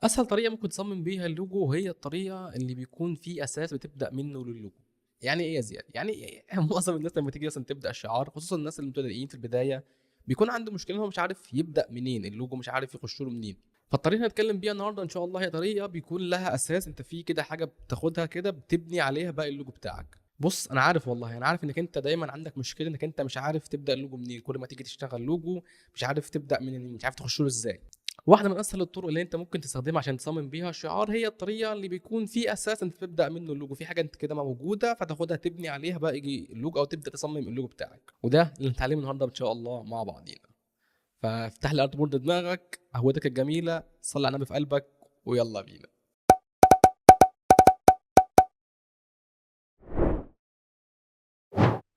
اسهل طريقه ممكن تصمم بيها اللوجو هي الطريقه اللي بيكون في اساس بتبدا منه للوجو. يعني ايه يا زياد؟ يعني معظم الناس لما تيجي مثلا تبدا شعار، خصوصا الناس المبتدئين في البدايه، بيكون عنده مشكله إن هو مش عارف يبدا منين اللوجو، مش عارف يخش له منين. فالطريقه اللي هنتكلم بيها النهارده ان شاء الله هي طريقه بيكون لها اساس، انت في كده حاجه بتاخدها كده بتبني عليها باقي اللوجو بتاعك. بص، انا عارف والله، انا عارف انك انت دايما عندك مشكله انك انت مش عارف تبدا اللوجو منين. كل ما تيجي تشتغل لوجو مش عارف تبدا منين، مش عارف تخش له ازاي. واحدة من أسهل الطرق اللي أنت ممكن تستخدمها عشان تصمم بيها شعار هي الطريقة اللي بيكون في أساس أنت تبدأ منه اللوجو، في حاجة أنت كده موجودة فتاخدها تبني عليها بقى يجي اللوجو أو تبدأ تصمم اللوجو بتاعك، وده اللي هنتعلمه النهارده إن شاء الله مع بعضينا. فافتح لي أرض بورد دماغك، قهوتك الجميلة، صلي على النبي في قلبك، ويلا بينا.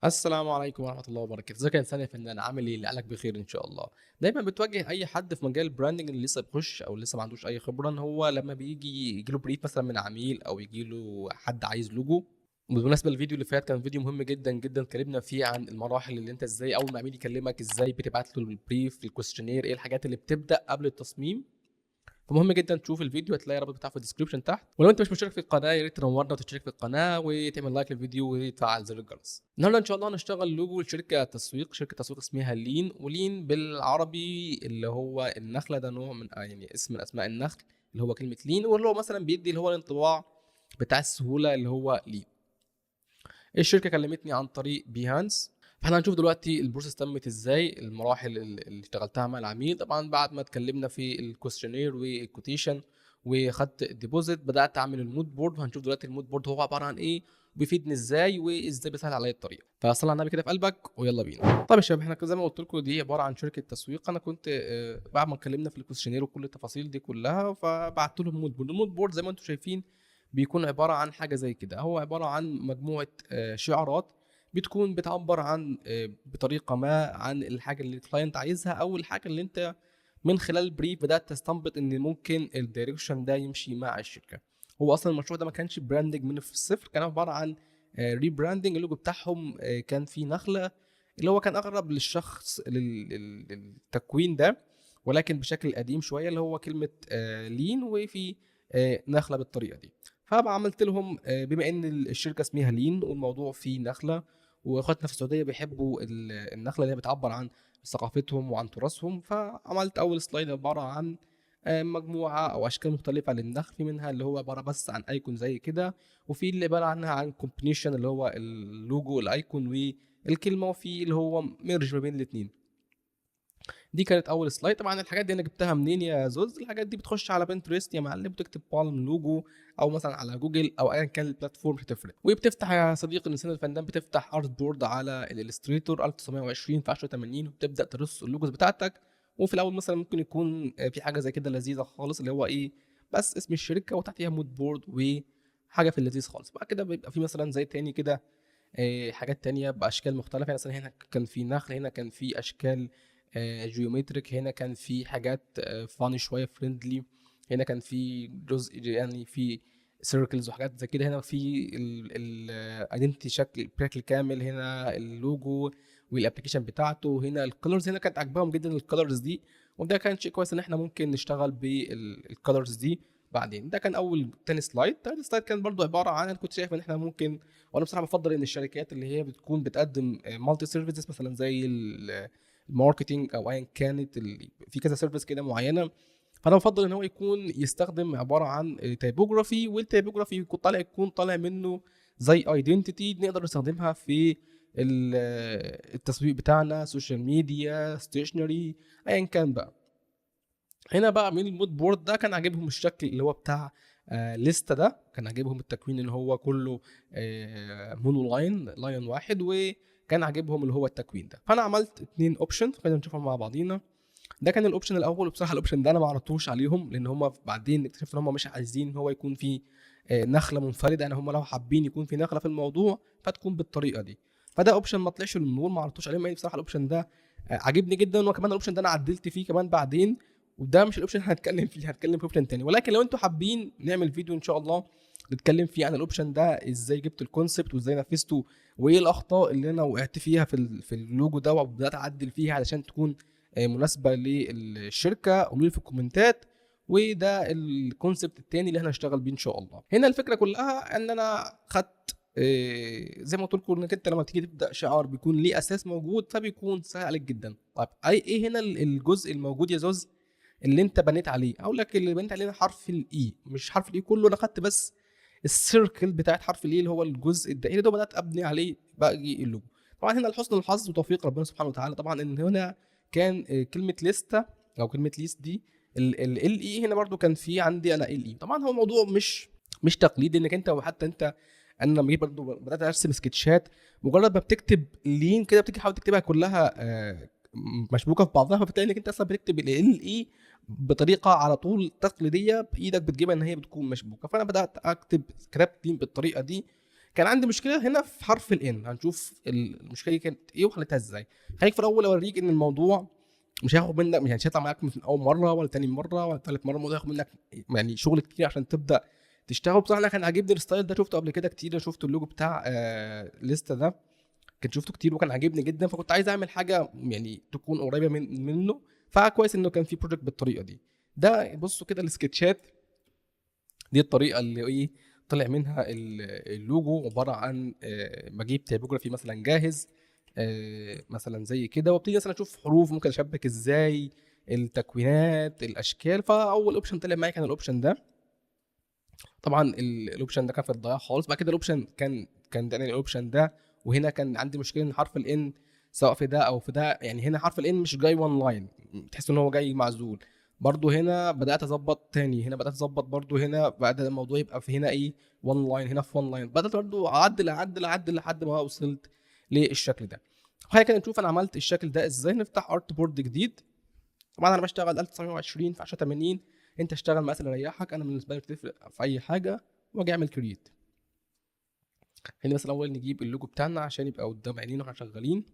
السلام عليكم ورحمة الله وبركاته، ازيك يا انسان يا فنان؟ عامل ايه؟ لعلك بخير ان شاء الله. دايما بتواجه اي حد في مجال البراندنج اللي لسه بيخش او لسه ما عندوش اي خبرة، ان هو لما بيجي يجي له بريف مثلا من عميل او يجي له حد عايز لوجو. بالمناسبة الفيديو اللي فات كان فيديو مهم جدا جدا، اتكلمنا فيه عن المراحل اللي انت ازاي اول ما عميل يكلمك ازاي بتبعت له البريف، الكويستشنير، ايه الحاجات اللي بتبدأ قبل التصميم. فمهم جدا تشوف الفيديو، هتلاقي الرابط بتاعه في الديسكربشن تحت. ولو انت مش مشترك في القناه يا ريت تنورنا وتشترك في القناه وتعمل لايك للفيديو وتفعل زر الجرس. النهارده ان شاء الله هنشتغل لوجو لشركه تسويق، شركه تسويق اسمها لين. ولين بالعربي اللي هو النخله، ده نوع من يعني اسم من اسماء النخل اللي هو كلمه لين، واللي هو مثلا بيدي اللي هو الانطباع بتاع السهوله اللي هو لين. الشركه كلمتني عن طريق بيهانس. فاحنا هنشوف دلوقتي البروسيس تمت ازاي، المراحل اللي اشتغلتها مع العميل. طبعا بعد ما اتكلمنا في الكويستشنير والكوتيشن وخدت الديبوزيت، بدات اعمل المود بورد، وهنشوف دلوقتي المود بورد هو عباره عن ايه، بيفيدني ازاي، وازاي بيسهل عليا الطريقه. فصلى على النبي كده في قلبك ويلا بينا. طيب يا شباب، احنا زي ما قلت لكم دي عباره عن شركه تسويق. انا كنت بعد ما اتكلمنا في الكويستشنير وكل التفاصيل دي كلها، فبعت لهم مود بورد. المود بورد زي ما انتم شايفين بيكون عباره عن حاجه زي كده، هو عباره عن مجموعه شعارات بتكون بتعبر عن بطريقه ما عن الحاجه اللي الكلاينت عايزها، او الحاجه اللي انت من خلال البريف بدات تستنبط ان ممكن الدايركشن ده يمشي مع الشركه. هو اصلا المشروع ده ما كانش براندنج من في الصفر، كان عباره عن ريبراندنج. اللوجو بتاعهم كان في نخله، اللي هو كان اقرب للشخص للتكوين ده، ولكن بشكل قديم شويه، اللي هو كلمه لين، وفي نخله بالطريقه دي. فعملت لهم بما ان الشركه اسمها لين والموضوع فيه نخله، واخواتنا في السعوديه بيحبوا النخله اللي هي بتعبر عن ثقافتهم وعن تراثهم. فعملت اول سلايد عباره عن مجموعه او اشكال مختلفه للنخل، في منها اللي هو عباره بس عن ايكون زي كده، وفي اللي عباره عنها عن كومبينيشن اللي هو اللوجو الايكون والكلمه، وفي اللي هو ميرج ما بين الاثنين. دي كانت اول سلايد. طبعا الحاجات دي انا جبتها منين يا زوز؟ الحاجات دي بتخش على بنترست يا معلم، وتكتب بالم لوجو، او مثلا على جوجل او ايا كان البلاتفورم مش هتفرق. وبتفتح يا صديقي الانسان الفنان، بتفتح ارت بورد على الالستريتور 1920 في 1080، وبتبدا ترص اللوجوز بتاعتك. وفي الاول مثلا ممكن يكون في حاجه زي كده لذيذه خالص، اللي هو ايه، بس اسم الشركه وتحتيها مود بورد وحاجه في اللذيذ خالص. بعد كده بيبقى في مثلا زي تاني كده حاجات تانية باشكال مختلفه. يعني مثلا هنا كان في نخل، هنا كان في اشكال جيومتريك، هنا كان في حاجات فاني شويه فريندلي، هنا كان في جزء يعني في سيركلز وحاجات زي كده، هنا في الايدنتي بشكل كامل، هنا اللوجو والابلكيشن بتاعته، هنا الكولرز. هنا كانت عجبهم جدا الكولرز دي، وده كان شيء كويس ان احنا ممكن نشتغل بالكولرز دي بعدين. ده كان اول تاني سلايد. تالت سلايد كان برضو عباره عن، انا كنت شايف ان احنا ممكن، وانا بصراحه بفضل ان الشركات اللي هي بتكون بتقدم مالتي سيرفيسز مثلا زي الماركتينج او ايا كانت في كذا سيرفيس كده معينه، فانا بفضل ان هو يكون يستخدم عباره عن تايبوجرافي، والتايبوجرافي يكون طالع منه زي ايدنتيتي نقدر نستخدمها في التسويق بتاعنا، سوشيال ميديا، ستيشنري، ايا كان بقى. هنا بقى من المود بورد ده كان عاجبهم الشكل اللي هو بتاع ليستا. ده كان عاجبهم التكوين اللي هو كله مونو لاين واحد، وكان عاجبهم اللي هو التكوين ده. فانا عملت اتنين اوبشن، خلينا نشوفهم مع بعضينا. ده كان الاوبشن الاول، وبصراحه الاوبشن ده انا ما عرضتوش عليهم، لان هم بعدين اكتشفت ان هم مش عايزين ان هو يكون في نخله منفرده. يعني هم لو حابين يكون في نخله في الموضوع فتكون بالطريقه دي. فده اوبشن ما طلعش للنور، ما عرضتوش عليهم. يعني بصراحه الاوبشن ده عاجبني جدا، وكمان الاوبشن ده انا عدلت فيه كمان بعدين. وده مش الاوبشن اللي هنتكلم فيه، هنتكلم في اوبشن تاني. ولكن لو انتوا حابين نعمل فيديو ان شاء الله نتكلم فيه عن الاوبشن ده، ازاي جبت الكونسبت وازاي نفذته، وايه الاخطاء اللي انا وقعت فيها في اللوجو ده وبدات اعدل فيها علشان تكون مناسبه للشركه، قولوا لي في الكومنتات. وده الكونسبت التاني اللي احنا هنشتغل بيه ان شاء الله. هنا الفكره كلها ان انا خدت زي ما قلت لكم انك انت لما تيجي تبدا شعار بيكون ليه اساس موجود فبيكون سهل عليك جدا. طيب ايه هنا الجزء الموجود يا زوز اللي انت بنيت عليه؟ اقول لك اللي بنيت عليه حرف الاي، مش حرف الاي كله، انا خدت بس السيركل بتاعت حرف الاي اللي هو الجزء الدائري ده، بدات ابني عليه باقي اللوجو. طبعا هنا لحسن الحظ وتوفيق ربنا سبحانه وتعالى طبعا ان هنا كان كلمه ليستا او كلمه ليست دي ال اي هنا برضو كان في عندي انا ال اي. طبعا هو الموضوع مش تقليدي انك انت، وحتى انت انا لما جيت برضو بدات ارسم سكتشات، مجرد ما بتكتب لين كده بتيجي تحاول تكتبها كلها مشبوكه في بعضها، فبتلاقي انك انت اصلا بتكتب ال اي بطريقه على طول تقليديه بايدك بتجيبها ان هي بتكون مشبوكه. فانا بدات اكتب كتابت دي بالطريقه دي. كان عندي مشكله هنا في حرف الان، هنشوف المشكله دي كانت ايه وحلتها ازاي. خليك في الاول اوريك ان الموضوع مش هياخد منك، مش هيطلع معاك من اول مره ولا تاني مره ولا تالت مره، الموضوع هياخد منك يعني شغل كتير عشان تبدا تشتغل. بصراحه انا كان عاجبني الستايل ده، شفته قبل كده كتير، شفت اللوجو بتاع ليستا ده كنت شفته كتير وكان عاجبني جدا، فكنت عايز اعمل حاجه يعني تكون قريبه منه. فكويس انه كان في بروجكت بالطريقه دي. ده بصوا كده السكتشات دي الطريقه اللي ايه طلع منها اللوجو، عباره عن بجيب تيبوجرافي مثلا جاهز مثلا زي كده، وابتدي مثلا اشوف حروف ممكن اشبك ازاي، التكوينات، الاشكال. فاول اوبشن طلع معايا كان الاوبشن ده. طبعا الاوبشن ده كان في الضياع خالص. بعد كده الاوبشن كان ده الاوبشن ده. وهنا كان عندي مشكله ان حرف الان سواء في ده او في ده، يعني هنا حرف الان مش جاي وان لاين، تحس ان هو جاي معزول. برضو هنا بدات اظبط تاني، هنا بدات اظبط برضو، هنا بعد الموضوع يبقى في هنا ايه وان لاين، هنا في وان لاين، بدات برضو اعدل لحد ما وصلت للشكل ده. خلينا كده نشوف انا عملت الشكل ده ازاي. نفتح ارت بورد جديد. طبعا انا بشتغل 1920 في 1080، انت اشتغل مثلا ريحك، انا بالنسبه لي بتفرق في اي حاجه. واجي اعمل كرييت. خلينا مثلا اول نجيب اللوجو بتاعنا عشان يبقى قدام عينينا واحنا شغالين.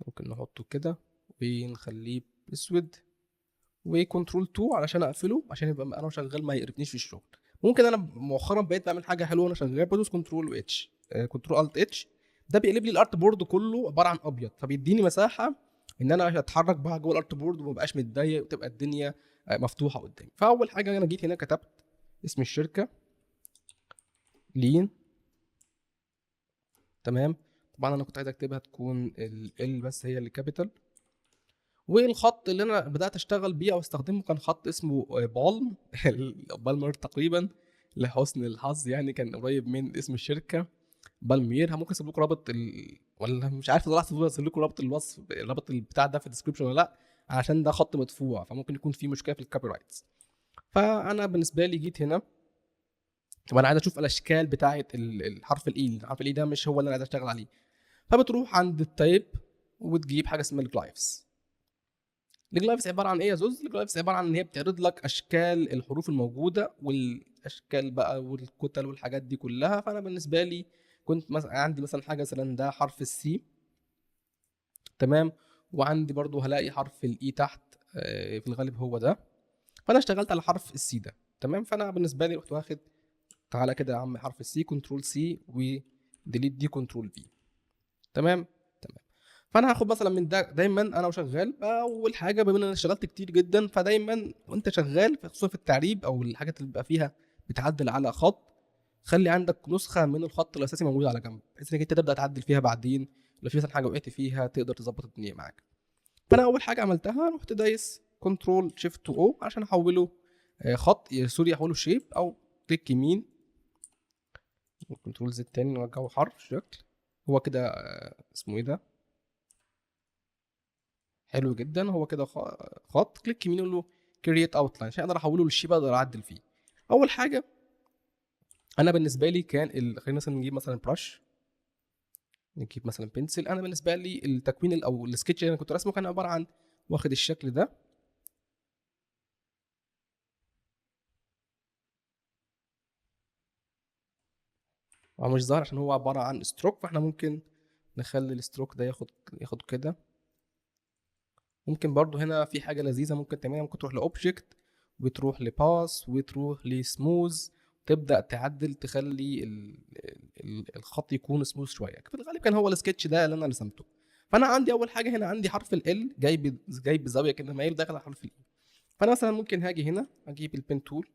ممكن نحطه كده ونخليه اسود، وكنترول 2 علشان اقفله عشان يبقى انا شغال ما يقرفنيش في الشغل. ممكن انا مؤخرا بقيت بعمل حاجه حلوه وانا شغال، بدوس كنترول اتش، كنترول الت اتش، ده بيقلب لي الارت بورد كله عباره عن ابيض، فبيديني مساحه ان انا اتحرك بقى جوه الارت بورد وما بقاش متضايق وتبقى الدنيا مفتوحه قدامي. فاول حاجه انا جيت هنا كتبت اسم الشركه لين. تمام. طبعا انا كنت عايز اكتبها تكون ال بس هي اللي كابيتال. والخط اللي انا بدات اشتغل بيه او استخدمه كان خط اسمه بالم بالمر تقريبا، لحسن الحظ يعني كان قريب من اسم الشركه بالمير. ممكن اسيب لكم رابط ولا مش عارف طلعت اسيب لكم رابط الوصف، رابط البتاع ده في الديسكربشن ولا لا، عشان ده خط مدفوع فممكن يكون في مشكله في الكوبي رايتس. فانا بالنسبه لي جيت هنا، طب انا عايز اشوف الاشكال بتاعه الحرف الاي، الحرف الاي ده مش هو اللي انا عايز اشتغل عليه. فبتروح عند التايب وتجيب حاجه اسمها الجلايفز. الجلايفز عباره عن ايه يا زوز؟ الجلايفز عباره عن ان هي بتعرض لك اشكال الحروف الموجوده والاشكال بقى والكتل والحاجات دي كلها. فانا بالنسبه لي كنت مثلا عندي مثلا حاجه مثلا ده حرف السي. تمام. وعندي برضو هلاقي حرف الاي تحت في الغالب هو ده. فانا اشتغلت على حرف السي ده. تمام. فانا بالنسبه لي رحت واخد تعالى كده يا عم حرف السي كنترول سي وديليت دي كنترول في. تمام. تمام. فانا هاخد مثلا من ده دايما انا وشغال. اول حاجه بما ان انا اشتغلت كتير جدا، فدايما وانت شغال خصوصا في التعريب او الحاجات اللي بيبقى فيها بتعدل على خط، خلي عندك نسخه من الخط الاساسي موجوده على جنب بحيث انك انت تبدا تعدل فيها بعدين لو في مثلا حاجه وقعت فيها تقدر تظبط الدنيا معاك. فانا اول حاجه عملتها رحت دايس كنترول شيفت او عشان احوله خط، سوري احوله شيب، او كليك يمين كنترول زد تاني نرجعه حرف شكل. هو كده اسمه ايه ده؟ حلو جدا. هو كده خط، كليك يمين يقول له كرييت اوتلاين عشان اقدر احوله للشيب اقدر اعدل فيه. اول حاجه انا بالنسبه لي كان خلينا مثلا نجيب مثلا برش، نجيب مثلا بنسل. انا بالنسبه لي التكوين او السكتش اللي انا كنت راسمه كان عباره عن واخد الشكل ده. هو مش ظاهر عشان هو عباره عن ستروك، فاحنا ممكن نخلي الستروك ده ياخد كده. ممكن برضو هنا في حاجه لذيذه ممكن تعملها، ممكن تروح لاوبجكت وتروح لباس وتروح لسموز، تبدا تعدل تخلي الخط يكون سموث شويه. في الغالب كان هو السكتش ده اللي انا رسمته. فانا عندي اول حاجه هنا عندي حرف ال جاي بزاويه كده مايل داخل على حرف ال. فانا مثلا ممكن هاجي هنا اجيب البين تول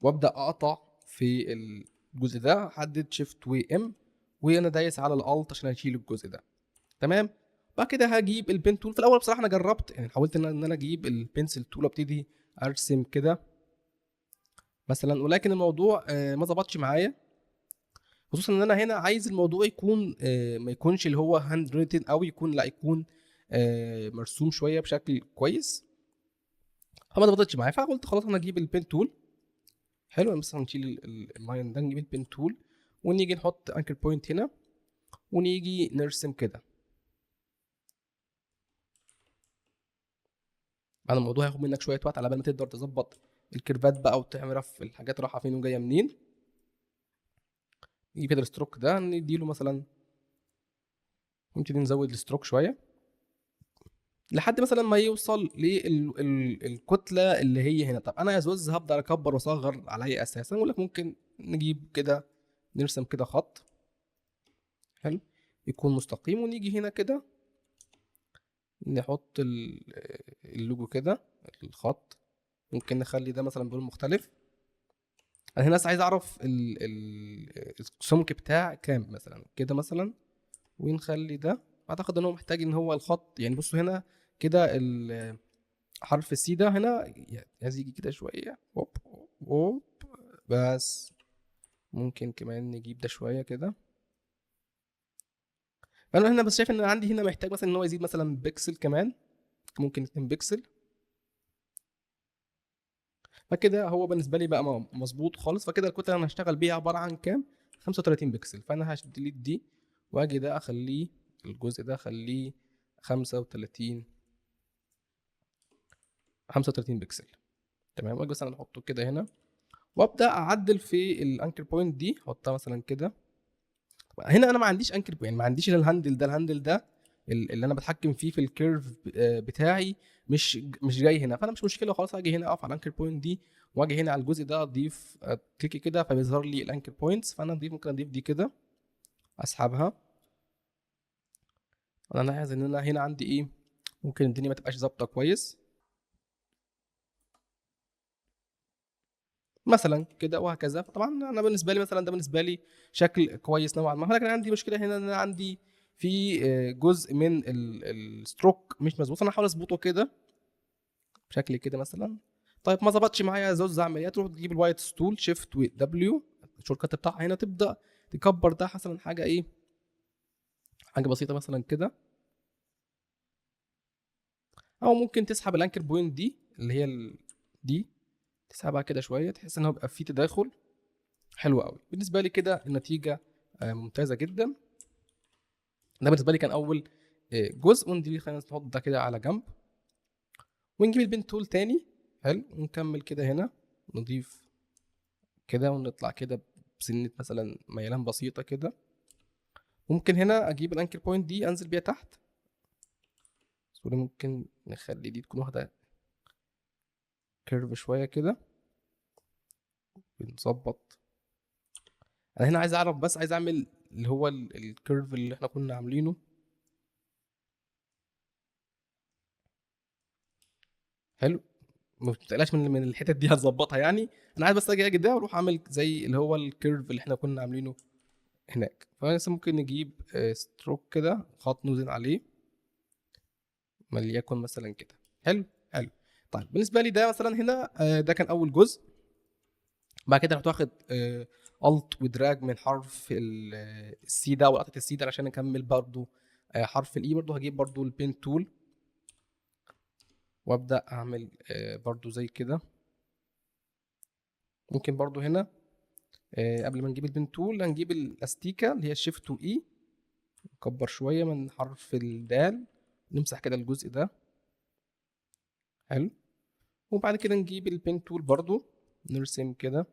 وابدا اقطع في الجزء ده، احدد شيفت وام وانا دايس على الالت عشان اشيل الجزء ده. تمام. بعد كده هجيب البين تول. في الاول بصراحه انا جربت، يعني حاولت ان انا اجيب البنسل تول وابتدي ارسم كده مثلا، ولكن الموضوع ما ظبطش معايا، خصوصا ان انا هنا عايز الموضوع يكون ما يكونش اللي هو هاند ريتن، او يكون لا يكون مرسوم شويه بشكل كويس، فما ظبطتش معايا. فقلت خلاص انا اجيب البين تول. حلو، مثلا نشيل اللاين ده، نجيب البين تول ونيجي نحط انكر بوينت هنا ونيجي نرسم كده. انا الموضوع هياخد منك شويه وقت على بال ما تقدر تظبط الكيرفات بقى وتعرف الحاجات رايحه فين وجايه منين. نيجي كده الستروك ده نديله مثلا، نبتدي نزود الستروك شويه لحد مثلا ما يوصل للكتله اللي هي هنا. طب انا يا زوز هبدا اكبر واصغر على اي اساس؟ انا اقول لك ممكن نجيب كده نرسم كده خط حلو يكون مستقيم، ونيجي هنا كده نحط اللوجو كده الخط. ممكن نخلي ده مثلا بلون مختلف. انا هنا عايز اعرف السمك بتاع كام مثلا كده مثلا، ونخلي ده. اعتقد ان هو محتاج ان هو الخط، يعني بصوا هنا كده حرف السي ده هنا عايز يجي كده شويه، هوب هوب بس. ممكن كمان نجيب ده شويه كده. فانا هنا بس شايف ان عندي هنا محتاج مثلا ان هو يزيد مثلا بيكسل كمان، ممكن 2 بيكسل. فكده هو بالنسبه لي بقى مظبوط خالص. فكده الكتله اللي انا هشتغل بيها عباره عن كام؟ 35 بكسل. فانا هديليت دي واجي ده اخليه، الجزء ده اخليه 35 بكسل. تمام. واجي مثلا احطه كده هنا وابدا اعدل في الانكر بوينت دي، احطها مثلا كده. هنا انا ما عنديش انكر بوينت، يعني ما عنديش الهاندل ده. الهاندل ده اللي انا بتحكم فيه في الكيرف بتاعي مش جاي هنا. فانا مش مشكله، خلاص اجي هنا اقف على الانكر بوينت دي واجي هنا على الجزء ده اضيف كليك كده فبيظهر لي الانكر بوينتس. فانا ممكن اضيف دي كده اسحبها. انا لاحظ ان انا هنا عندي ايه، ممكن الدنيا ما تبقاش ظابطه كويس مثلا كده وهكذا. فطبعا انا بالنسبه لي مثلا ده بالنسبه لي شكل كويس نوعا ما، لكن عندي مشكله هنا ان انا عندي في جزء من الستروك مش مظبوط. فانا هحاول اظبطه كده بشكل كده مثلا. طيب ما ظبطش معايا يا زوز اعمل ايه؟ تروح تجيب الوايت ستول شيفت ودبليو الشورت كات بتاعها هنا، تبدا تكبر ده مثلا حاجه ايه، حاجه بسيطه مثلا كده. او ممكن تسحب الانكر بوينت دي اللي هي دي، تسحبها كده شويه تحس ان هو بيبقى فيه تداخل حلو قوي. بالنسبه لي كده النتيجه ممتازه جدا. ده بالنسبه لي كان اول جزء. وندي خلينا نحط ده كده على جنب ونجيب البين تول تاني. حلو، ونكمل كده هنا نضيف كده ونطلع كده بسنه مثلا ميلان بسيطه كده. ممكن هنا اجيب الانكر بوينت دي انزل بيها تحت. سوري، ممكن نخلي دي تكون واخده كيرف شويه كده بنظبط. انا هنا عايز اعرف، بس عايز اعمل اللي هو الكيرف اللي احنا كنا عاملينه. حلو، ما تقلقش من الحتت دي هتظبطها يعني. انا عايز بس اجي ده واروح اعمل زي اللي هو الكيرف اللي احنا كنا عاملينه هناك. فلسه ممكن نجيب ستروك كده خط نوزن عليه وليكن مثلا كده. حلو حلو. طيب بالنسبه لي ده مثلا هنا ده كان اول جزء. بعد كده رحت واخد الت ودراج من حرف السي ده ولقطه السي ده عشان اكمل برضو حرف الاي. برضو هجيب برضو البين تول وابدا اعمل برضو زي كده. ممكن برضو هنا قبل ما نجيب البين تول هنجيب الاستيكه اللي هي شيفت واي، نكبر شويه من حرف الدال، نمسح كده الجزء ده. حلو. وبعد كده نجيب البين تول برضو نرسم كده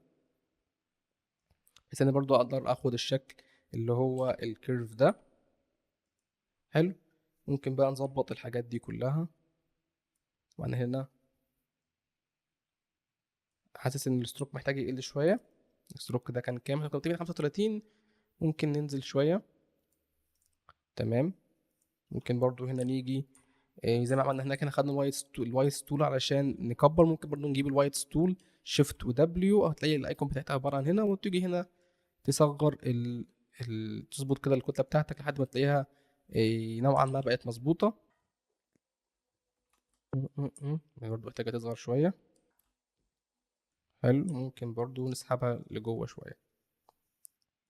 بحيث انا برضو اقدر اخد الشكل اللي هو الكيرف ده. حلو. ممكن بقى نظبط الحاجات دي كلها. وانا هنا حاسس ان الستروك محتاج يقل شويه. الستروك ده كان كام؟ كان 35. ممكن ننزل شويه. تمام. ممكن برضو هنا نيجي زي ما عملنا هناك هنا خدنا الوايت ستول علشان نكبر. ممكن برضو نجيب الوايت ستول شيفت ودبليو، هتلاقي الايكون بتاعتها عباره عن هنا، وتيجي هنا تصغر تظبط كده الكتله بتاعتك لحد ما تلاقيها نوعا ما بقت مظبوطه. برضو محتاجه تصغر شويه. حلو، ممكن برضو نسحبها لجوه شويه.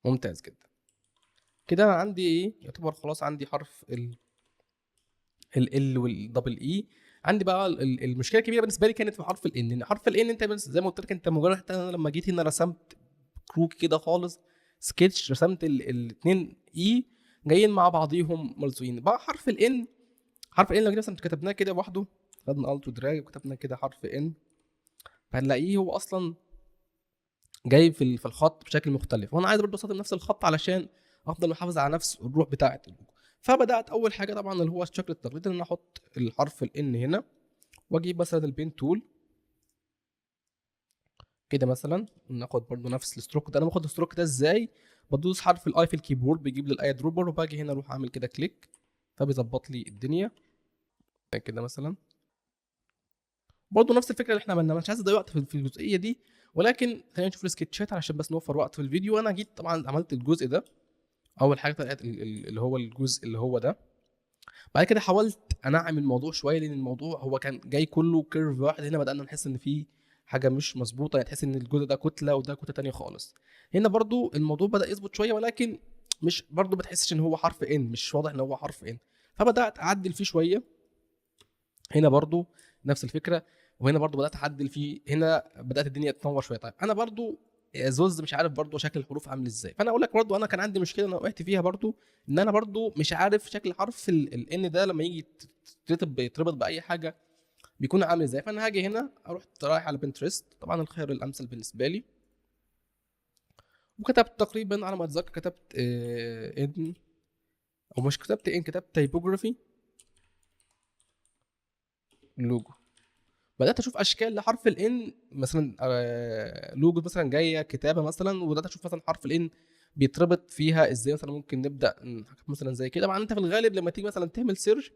ممتاز جدا. كده انا عندي ايه، يعتبر خلاص عندي حرف ال والدبل اي. عندي بقى المشكله الكبيره بالنسبه لي كانت في حرف الان، ان حرف الان انت بس زي ما قلت لك، انت مجرد حتى انا لما جيت هنا رسمت كروك كده خالص، سكتش، رسمت الاثنين اي جايين مع بعضيهم ملزوقين. بقى حرف الان، حرف الان لو جينا مثلا كتبناه كده لوحده، خدنا الت ودراج وكتبنا كده حرف ان، فهنلاقيه هو اصلا جاي في الخط بشكل مختلف، وانا عايز برضه استخدم نفس الخط علشان افضل محافظ على نفس الروح بتاعه اللوجو. فبدات اول حاجه طبعا اللي هو الشكل التقليدي، ان انا احط الحرف الان هنا، واجيب مثلا البين تول كده مثلا، ناخد برضو نفس الستروك ده. انا باخد الستروك ده ازاي؟ بدوس حرف الاي في الكيبورد بيجيب لي الاي دروبر، وباجي هنا اروح اعمل كده كليك، فبيظبط لي الدنيا كده مثلا. برضو نفس الفكره اللي احنا عملناها، مش عايز اضيع وقت في الجزئيه دي، ولكن خلينا نشوف السكتشات علشان بس نوفر وقت في الفيديو. انا جيت طبعا عملت الجزء ده، اول حاجه طلعت اللي هو الجزء اللي هو ده. بعد كده حاولت انعم الموضوع شويه، لان الموضوع هو كان جاي كله كيرف واحد. هنا بدانا نحس ان في حاجه مش مظبوطه، يعني تحس ان الجزء ده كتله وده كتله تانية خالص. هنا برضو الموضوع بدا يظبط شويه، ولكن مش برضو ما تحسش ان هو حرف ان، مش واضح ان هو حرف ان. فبدات اعدل فيه شويه. هنا برضو نفس الفكره، وهنا برضو بدات اعدل فيه. هنا بدات الدنيا تتنور شويه. طيب انا برضو زوز مش عارف برضو شكل الحروف عامل ازاي، فانا اقول لك برضو انا كان عندي مشكله انا وقعت فيها برضو، ان انا برضو مش عارف شكل حرف الان ده لما يجي يتربط باي حاجه بيكون عامل ازاي. فانا هاجي هنا اروح رايح على بنترست، طبعا الخيار الامثل بالنسبه لي، وكتبت تقريبا على ما اتذكر كتبت ان، او مش كتبت ان، كتبت تايبوجرافي لوجو. بدات اشوف اشكال لحرف الان مثلا، لوجو مثلا جايه كتابه مثلا، وبدات اشوف مثلا حرف الان بيتربط فيها ازاي. مثلا ممكن نبدا حاجات مثلا زي كده. طبعا انت في الغالب لما تيجي مثلا تعمل سيرش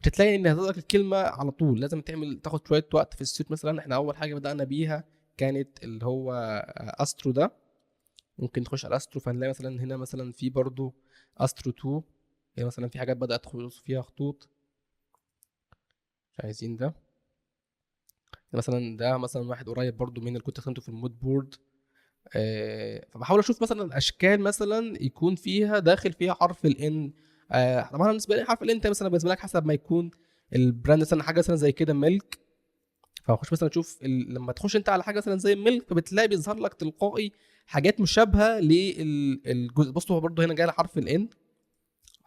بتلاقي ان هتظهر لك الكلمه على طول، لازم تاخد شويه وقت في السيرش. مثلا احنا اول حاجه بدانا بيها كانت اللي هو استرو ده، ممكن نخش على استرو فنلاقي مثلا هنا مثلا في برضو استرو 2، يعني مثلا في حاجات بدات فيها خطوط، مش عايزين ده. مثلا ده مثلا واحد قريب برضو من اللي كنت رسمته في المود بورد. فبحاول اشوف مثلا اشكال مثلا يكون فيها داخل فيها حرف الان. طبعا بالنسبه لي حرف الان انت مثلا بالنسبه لك حسب ما يكون البراند، مثلا حاجه مثلا زي كده ميلك، فاخش مثلا اشوف لما تخش انت على حاجه مثلا زي ميلك، فبتلاقي بيظهر لك تلقائي حاجات مشابهه للجزء. بصوا هو برضه هنا جاي على حرف الان،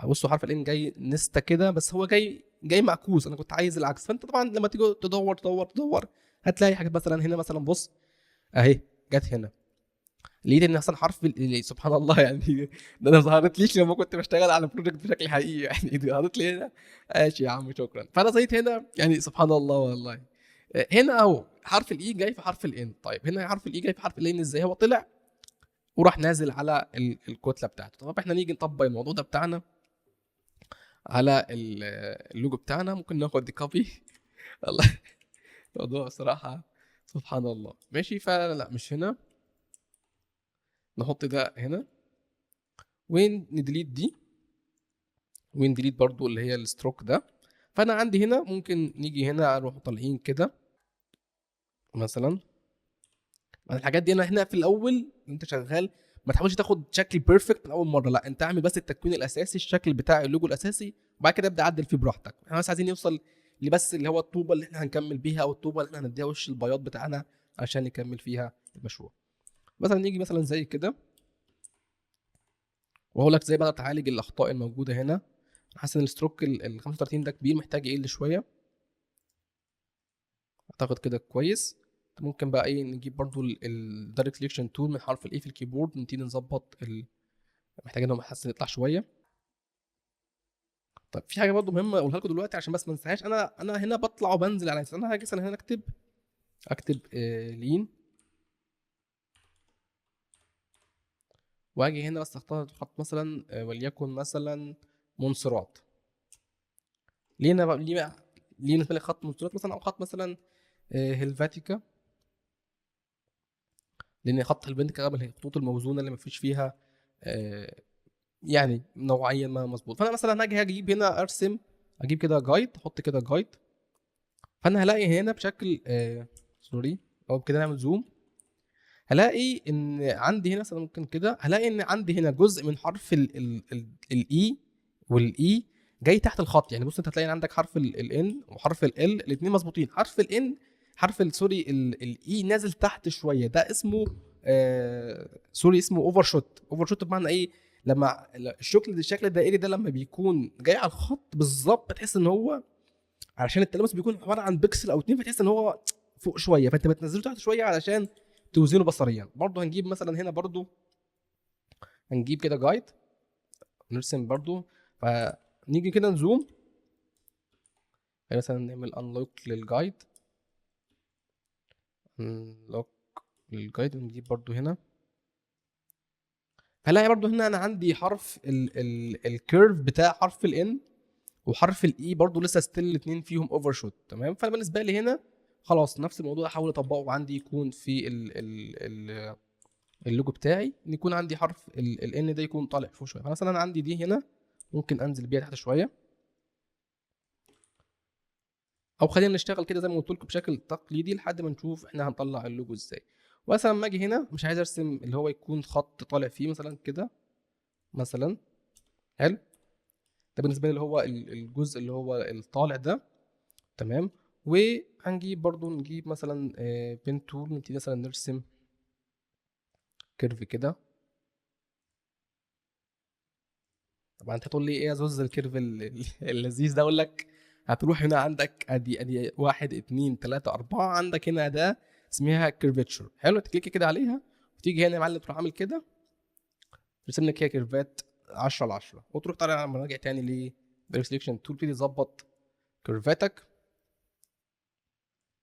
بصوا حرف الان جاي نستا كده، بس هو جاي معكوس، انا كنت عايز العكس. فانت طبعا لما تيجي تدور هتلاقي حاجات مثلا هنا مثلا بص اهي جت هنا، لقيت ان اصلا حرف سبحان الله يعني ده انا ظهرت ليش لما كنت بشتغل على بروجكت بشكل حقيقي يعني دي ظهرت لي هنا. ماشي يا عم شكرا. فانا زيت هنا يعني سبحان الله والله. هنا اهو حرف الاي جاي في حرف الان. طيب هنا حرف الاي جاي في حرف الان ازاي؟ هو طلع وراح نازل على الكتله بتاعته. طب احنا نيجي نطبق الموضوع ده بتاعنا على اللوجو بتاعنا. ممكن ناخد دي كوبي والله الموضوع صراحه سبحان الله. ماشي، فلا مش هنا، نحط ده هنا، وين نديليت دي، وين ديليت برضو اللي هي الستروك ده. فانا عندي هنا ممكن نيجي هنا اروح طالعين كده مثلا. الحاجات دي انا هنا في الاول انت شغال ما تحاولش تاخد شكل بيرفكت من اول مره، لا انت اعمل بس التكوين الاساسي، الشكل بتاع اللوجو الاساسي، وبعد كده ابدا عدل فيه براحتك. احنا بس عايزين نوصل لبس اللي هو الطوبه اللي احنا هنكمل بيها، او الطوبه اللي احنا هنديها وش البياض بتاعنا عشان نكمل فيها المشروع. مثلا نيجي مثلا زي كده، واقول لك زي بقى تعالج الاخطاء الموجوده هنا. حاسس ان الستروك ال 35 ده كبير، محتاج يقل شويه، اعتقد كده كويس. ممكن بقى ايه نجيب برضو الدايركت سelection تول من حرف الاي في الكيبورد، نبتدي نظبط محتاج انه محسن يطلع شويه. طيب في حاجه برضو مهمه اقولها لكم دلوقتي عشان بس ما انساهاش. انا هنا بطلع وبنزل على انا هاجي مثلا هنا اكتب لين، واجي هنا بس اختار احط مثلا وليكن مثلا منصرات لينا بقى ليه بالنسبه لي خط مستطيل مثلا، او خط مثلا هلفاتيكا، لان خط هلفاتيكا غالبا هي الخطوط الموزونه اللي ما فيش فيها آه، يعني نوعيا ما مظبوط. فانا مثلا هاجي اجيب هنا ارسم، اجيب كده جايد، احط كده جايد، فانا هلاقي هنا بشكل سوري، او كده نعمل زوم، هلاقي ان عندي هنا مثلا ممكن كده، هلاقي ان عندي هنا جزء من حرف الاي والاي جاي تحت الخط. يعني بص انت هتلاقي عندك حرف الان وحرف ال الاثنين مظبوطين، حرف الان حرف سوري الاي نازل تحت شويه، ده اسمه سوري اسمه اوفر شوت. اوفر شوت بمعنى ايه؟ لما الشكل الدائري ده لما بيكون جاي على الخط بالظبط، تحس ان هو علشان التلامس بيكون عباره عن بكسل او اتنين، فتحس ان هو فوق شويه، فانت بتنزله تحت شويه علشان توزنه بصريا. برضه هنجيب مثلا هنا برضه، هنجيب كده جايد، نرسم برضه، فنيجي كده نزوم، مثلا نعمل انلوك للجايد، انلوك للجايد، ونجيب برضه هنا، هلاقي برضه هنا انا عندي حرف الكيرف بتاع حرف الان وحرف الاي برضه لسه ستيل الاثنين فيهم اوفر شوت. تمام، فانا بالنسبه لي هنا خلاص نفس الموضوع احاول اطبقه عندي، يكون في اللوجو بتاعي ان يكون عندي حرف الان ده يكون طالع فوق شويه. فمثلا انا عندي دي هنا ممكن انزل بيها تحت شويه، او خلينا نشتغل كده زي ما قلت لكم بشكل تقليدي لحد ما نشوف احنا هنطلع اللوجو ازاي. مثلا لما اجي هنا مش عايز ارسم اللي هو يكون خط طالع فيه مثلا كده مثلا، حلو، ده بالنسبه لي اللي هو الجزء اللي هو الطالع ده. تمام، وهنجيب برضو نجيب مثلا بين تول، نبتدي مثلا نرسم كيرف كده. طبعا انت هتقول لي ايه يا زوز الكيرف اللذيذ ده؟ اقول لك هتروح هنا عندك ادي واحد اتنين تلاته اربعه، عندك هنا اداه اسمها كيرفتشر، حلو، تكليك كده عليها وتيجي هنا يا معلم تروح عامل كده، ترسم لك هي كيرفات 10 على 10، وتروح طالع لما راجع تاني للسلكشن تول، تبتدي تظبط كيرفاتك.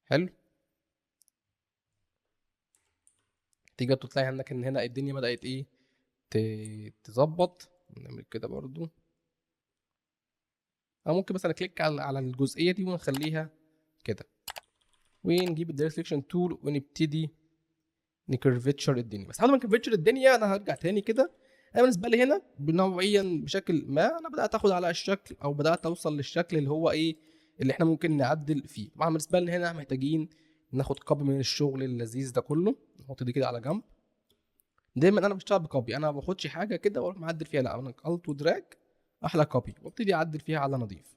حلو، تيجي تلاقي عندك ان هنا الدنيا بدات ايه تظبط. نعمل كده برضو، او ممكن مثلا كليك على الجزئيه دي ونخليها كده، ونجيب الدايركت سلكشن تول ونبتدي نكرفتشر الدنيا. بس قبل ما نكرفتشر الدنيا انا هرجع تاني كده. انا بالنسبه لي هنا بنوعيا بشكل ما انا بدات اخد على الشكل، او بدات اوصل للشكل اللي هو ايه اللي احنا ممكن نعدل فيه. طبعا بالنسبه لنا هنا محتاجين ناخد كوبي من الشغل اللذيذ ده كله، نحط دي كده على جنب. دايما انا بشتغل بكوبي، انا ما باخدش حاجه كده واروح معدل فيها، لا انا الت ودراج احلى كوبي وابتدي اعدل فيها على نظيف.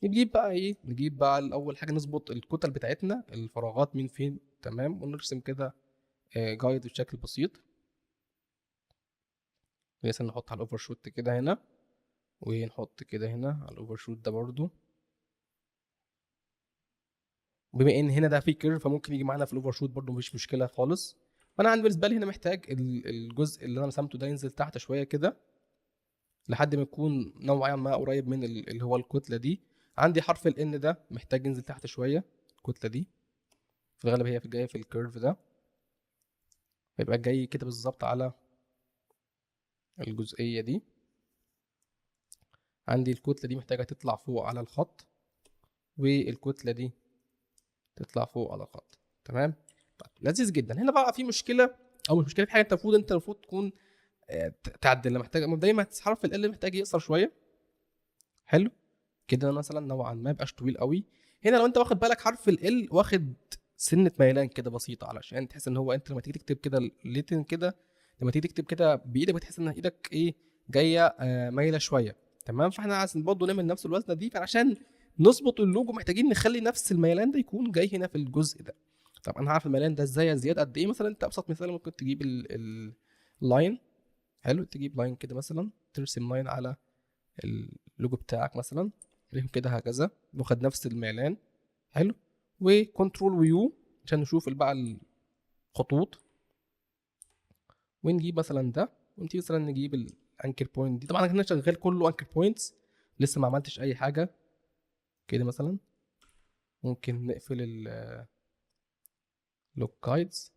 نجيب بقى ايه، نجيب بقى الاول حاجه نظبط الكتل بتاعتنا، الفراغات مين فين، تمام، ونرسم كده جايد بشكل بسيط. مثلا نحط على الاوفر شوت كده هنا، ونحط كده هنا على الاوفر شوت ده برضو، بما ان هنا ده في كيرف فممكن يجي معانا في الاوفر شوت برضو، مفيش مشكله خالص. فانا عندي بالنسبه لي هنا محتاج الجزء اللي انا رسمته ده ينزل تحت شويه كده لحد ما يكون نوعا ما قريب من اللي هو الكتله دي. عندي حرف الان ده محتاج ينزل تحت شويه، الكتله دي في الغالب هي جايه في الكيرف ده، فيبقى جاي كده بالظبط على الجزئيه دي. عندي الكتله دي محتاجه تطلع فوق على الخط، والكتله دي تطلع فوق على الخط. تمام، طيب لذيذ جدا. هنا بقى في مشكله، او مش مشكله، في حاجه انت المفروض تكون تعدلها. محتاج دايما حرف ال محتاج يقصر شويه، حلو كده مثلا نوعا ما يبقاش طويل قوي. هنا لو انت واخد بالك حرف ال واخد سنه ميلان كده بسيطه، علشان تحس ان هو انت لما تيجي تكتب كده ليتن كده، لما تيجي تكتب كده بايدك بتحس ان ايدك ايه جايه مايله شويه. تمام، فاحنا عايزين برضه نعمل نفس الوزنه دي، فعشان نظبط اللوجو محتاجين نخلي نفس الميلان ده يكون جاي هنا في الجزء ده. طب انا عارف الميلان ده ازاي زياده قد ايه؟ مثلا انت ابسط مثال ممكن تجيب اللاين، حلو، تجيب لاين كده مثلا، ترسم لاين على اللوجو بتاعك مثلا، خليهم كده هكذا، واخد نفس الميلان، حلو، وكنترول ويو عشان نشوف بقى الخطوط، ونجيب مثلا ده، ونتي مثلا نجيب الانكر بوينت دي. طبعا انا شغال كله انكر بوينتس، لسه ما عملتش اي حاجه كده. مثلا ممكن نقفل اللوك جايدز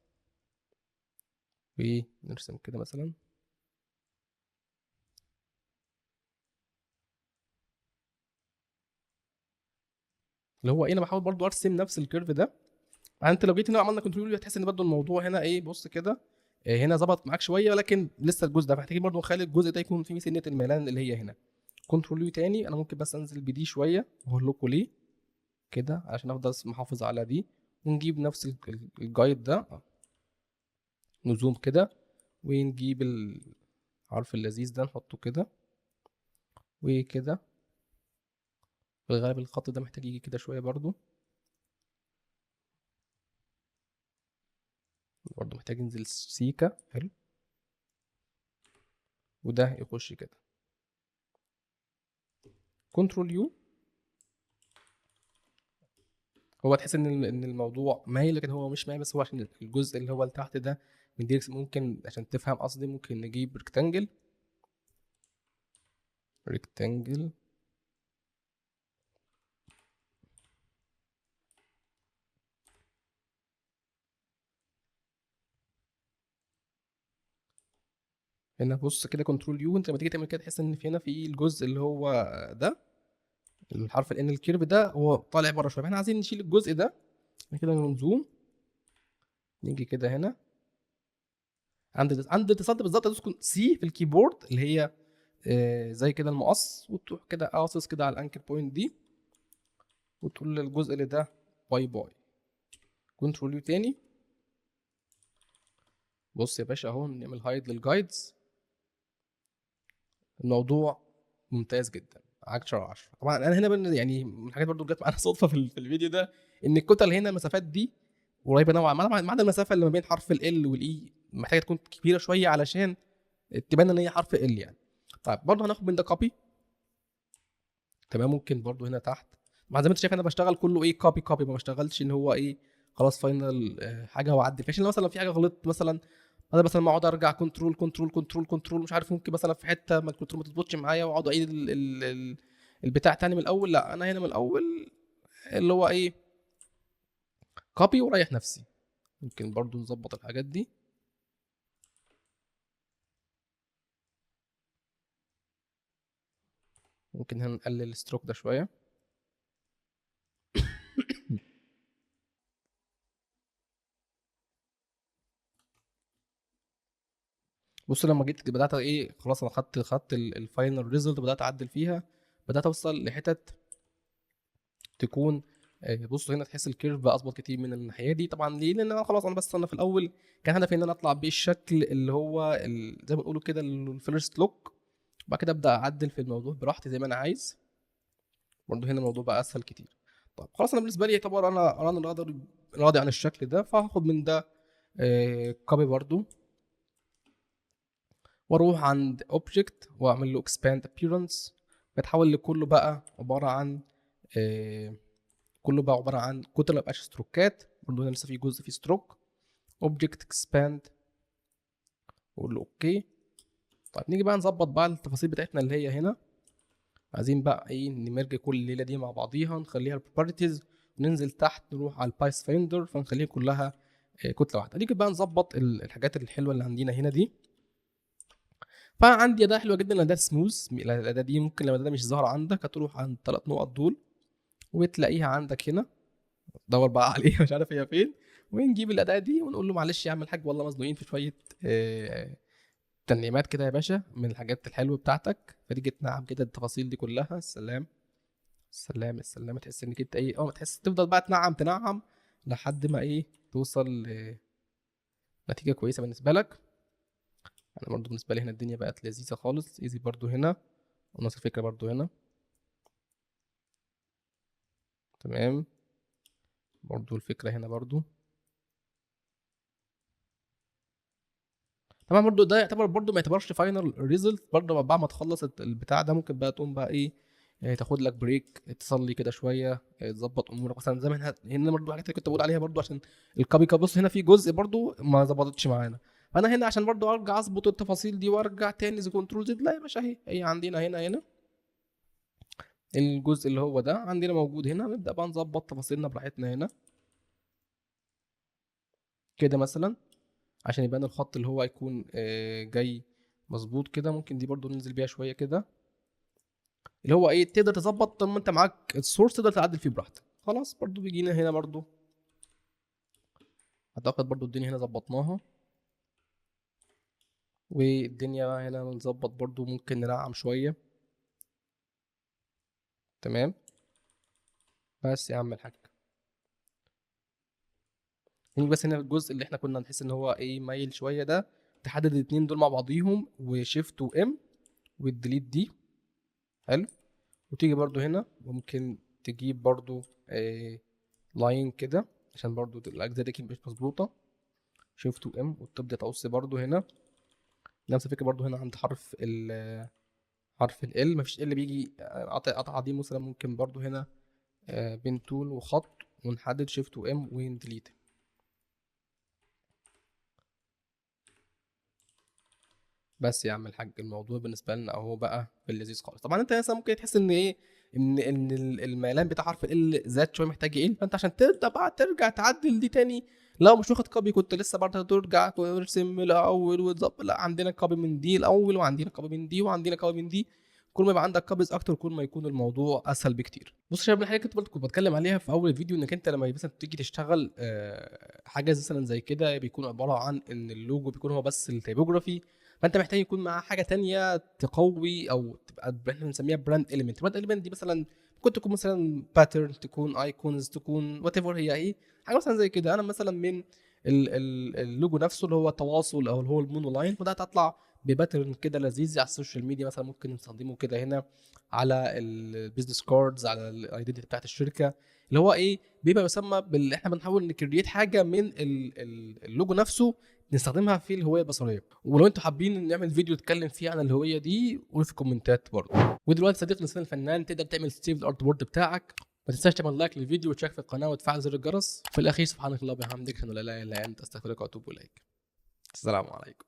ونرسم كده مثلا. اللي هو ايه، انا بحاول برضو ارسم نفس الكيرف ده. يعني انت لو جيت هنا وعملنا كنترول هتحس ان برضو الموضوع هنا ايه، بص كده، هنا ظبط معاك شويه، ولكن لسه الجزء ده محتاجين برضو نخلي الجزء ده يكون فيه سنه الميلان اللي هي هنا. كنترول يو تاني، انا ممكن بس انزل بدي شويه واقول لكم ليه كده عشان افضل محافظ على دي، ونجيب نفس الجايد ده، نزوم كده، ونجيب الحرف اللذيذ ده نحطه كده وكده. في الغالب الخط ده محتاج يجي كده شويه برضو محتاج ينزل سيكا، حلو، وده يخش كده. كنترول يو، هو تحس ان الموضوع مايل، لكن هو مش مايل، بس هو عشان الجزء اللي هو اللي تحت ده من ديركس. ممكن عشان تفهم قصدي ممكن نجيب ريكتانجل، ريكتانجل هنا. بص كده كنترول يو، انت لما تيجي تعمل كده تحس ان في هنا في الجزء اللي هو ده، الحرف الان الكيرف ده هو طالع بره شويه، فاحنا عايزين نشيل الجزء ده كده، نزوم، نيجي كده هنا عند تصدي بالظبط، تدوس سي في الكيبورد اللي هي زي كده المقص، وتروح كده قاصص كده على الانكر بوينت دي، وتقول للجزء اللي ده باي باي. كنترول يو تاني، بص يا باشا اهو، نعمل هايد للجايدز. الموضوع ممتاز جدا، 10 على 10. طبعا انا هنا يعني من الحاجات برضو جت معانا صدفه في الفيديو ده، ان الكتل هنا المسافات دي قريبه نوعا ما عدا المسافه اللي ما بين حرف ال والاي محتاجه تكون كبيره شويه علشان تبان ان هي حرف ال يعني. طيب برضو هناخد من ده كوبي، تمام. ممكن برضو هنا تحت، مع زي ما انت شايف انا بشتغل كله ايه، كوبي كوبي، ما بشتغلش ان هو ايه خلاص فاينل حاجه واعدل فيها. عشان لو مثلا في حاجه غلطت مثلا، انا مثلا ما اقعد ارجع كنترول كنترول كنترول كنترول مش عارف، ممكن مثلا في حته ما الكنترول ما تظبطش معايا واقعد اعيد البتاع تاني من الاول. لا، انا هنا من الاول اللي هو ايه، كوبي وريح نفسي. ممكن برضو نظبط الحاجات دي. ممكن هنا نقلل الستروك ده شويه. بص لما جيت بدات ايه، خلاص انا خدت الفاينل ريزلت، بدات اعدل فيها، بدات اوصل لحتت تكون بص هنا تحس الكيرف بقى اظبط كتير من الناحيه دي. طبعا ليه؟ لان انا خلاص انا بس انا في الاول كان هدفي ان انا اطلع بالشكل اللي هو زي ما بنقوله كده الفيرست لوك، وبعد كده ابدا اعدل في الموضوع براحتي زي ما انا عايز. برضه هنا الموضوع بقى اسهل كتير. طب خلاص انا بالنسبه لي يعتبر انا راضي عن الشكل ده، فهاخد من ده كوبي برضه، واروح عند اوبجكت واعمل له اكسباند ابييرنس، بتحول لكله بقى عباره عن كله بقى عباره عن كتله، ما بقاش ستروكات. برضه هنا لسه في جزء فيه ستروك. اوبجكت اكسباند، واقول له اوكي. طيب نيجي بقى نظبط بقى التفاصيل بتاعتنا اللي هي هنا. عايزين بقى ايه، نمرج كل الليله دي مع بعضيها، نخليها البروبرتيز، وننزل تحت نروح على البايس فايندر فنخليها كلها كتله واحده. نيجي بقى نظبط الحاجات الحلوه اللي عندنا هنا دي. فعندي اداه حلوه جدا، الاداه سموث. الاداه دي ممكن لو الاداه مش ظاهره عندك هتروح عند الثلاث نقط دول وتلاقيها عندك هنا، دور بقى عليها مش عارف هي فين، ونجيب الاداه دي ونقول له معلش يا عم الحاج والله مزنوقين في شويه تنعيمات كده يا باشا من الحاجات الحلوه بتاعتك. فتيجي تنعم كده التفاصيل دي كلها. السلام السلام السلام، تحس انك انت ايه، تحس تفضل بقى تنعم تنعم لحد ما ايه توصل لنتيجه كويسه بالنسبه لك. انا برضو بالنسبه لي هنا الدنيا بقت لذيذه خالص، ايزي برضو هنا، ونفس الفكره برضو هنا، تمام. برضو الفكره هنا برضو طبعا. برضو ده يعتبر برضو ما يعتبرش فاينل ريزلت. برضو بعد ما تخلص البتاع ده ممكن بقى تقوم بقى ايه، تاخد لك بريك، تصلي كده شويه، تظبط امورك مثلا زي ما هنا برضو الحاجات اللي كنت بقول عليها برضو عشان الكابي كاب. بص هنا في جزء برضو ما ظبطتش معانا، فانا هنا عشان برضو ارجع اظبط التفاصيل دي وارجع تاني زي كنترول زد. لا يا باشا، هي عندنا هنا الجزء اللي هو ده عندنا موجود هنا. نبدا بقى نظبط تفاصيلنا براحتنا هنا كده مثلا، عشان يبان الخط اللي هو يكون جاي مظبوط كده. ممكن دي برضو ننزل بيها شويه كده، اللي هو ايه تقدر تظبط طول ما انت معاك السورس تقدر تعدل فيه براحتك. خلاص برضو بيجينا هنا برضو، اعتقد برضو الدنيا هنا ظبطناها، والدنيا هنا نظبط برضو، ممكن ننعم شوية. تمام. بس يا عم الحاج، نيجي بس هنا الجزء اللي احنا كنا نحس ان هو ايه مايل شوية ده، تحدد الاتنين دول مع بعضيهم، وشيفت وام، والديليت دي. حلو. وتيجي برضو هنا ممكن تجيب برضو لاين كده، عشان برضو الاجزاء دي مش مظبوطة. شيفت وام، وتبدأ تقص برضو هنا نفس الفكرة. برضو هنا عند حرف ال مفيش ال بيجي قطعة دي مثلا، ممكن برضو هنا بين تول وخط، ونحدد شيفت وام ونديليت. بس يا عم الحاج، الموضوع بالنسبه لنا اهو بقى باللذيذ خالص. طبعا انت مثلا ممكن تحس ان ايه، ان الميلان بتاع حرف ال زاد شويه، محتاج يقل. فانت عشان تبدا بقى ترجع تعدل دي تاني، لو مش واخد كوبي كنت لسه برضه ترجع ترسم من الاول وتظبط. لا، عندنا كوبي من دي الاول، وعندنا كوبي من دي، وعندنا كوبي من دي. كل ما يبقى عندك كوبيز اكتر، كل ما يكون الموضوع اسهل بكتير. بص يا شباب، الحاجه كنت برضه بتكلم عليها في اول الفيديو، انك انت لما مثلا تيجي تشتغل حاجه مثلا زي كده، بيكون عباره عن ان اللوجو بيكون هو بس التيبوجرافي. فانت محتاج يكون معاه حاجه تانية تقوي، او تبقى احنا بنسميها براند اليمنت. براند اليمنت دي مثلا ممكن تكون مثلا باترن، تكون ايكونز، تكون وات ايفر هي ايه، حاجه مثلا زي كده. انا مثلا من اللوجو نفسه اللي هو التواصل، او اللي هو المونو لاين، وده هتطلع بباترن كده لذيذ على السوشيال ميديا. مثلا ممكن نستخدمه كده هنا على البيزنس كاردز، على الايدنتي بتاعت الشركه، اللي هو ايه بيبقى يسمى احنا بنحاول نكريت حاجه من اللوجو نفسه، نستخدمها في الهويه البصريه. ولو انتوا حابين نعمل فيديو نتكلم فيه عن الهويه دي، قولوا في الكومنتات برضه. ودلوقتي صديقنا لسان الفنان، تقدر تعمل سيف الارت بورد بتاعك. ما تنساش تعمل لايك للفيديو، وتشارك في القناه، وتفعل زر الجرس. في الاخير، سبحانك اللهم وبحمدك، اشهد ان لا اله الا انت، استغفرك واتوب اليك. السلام عليكم.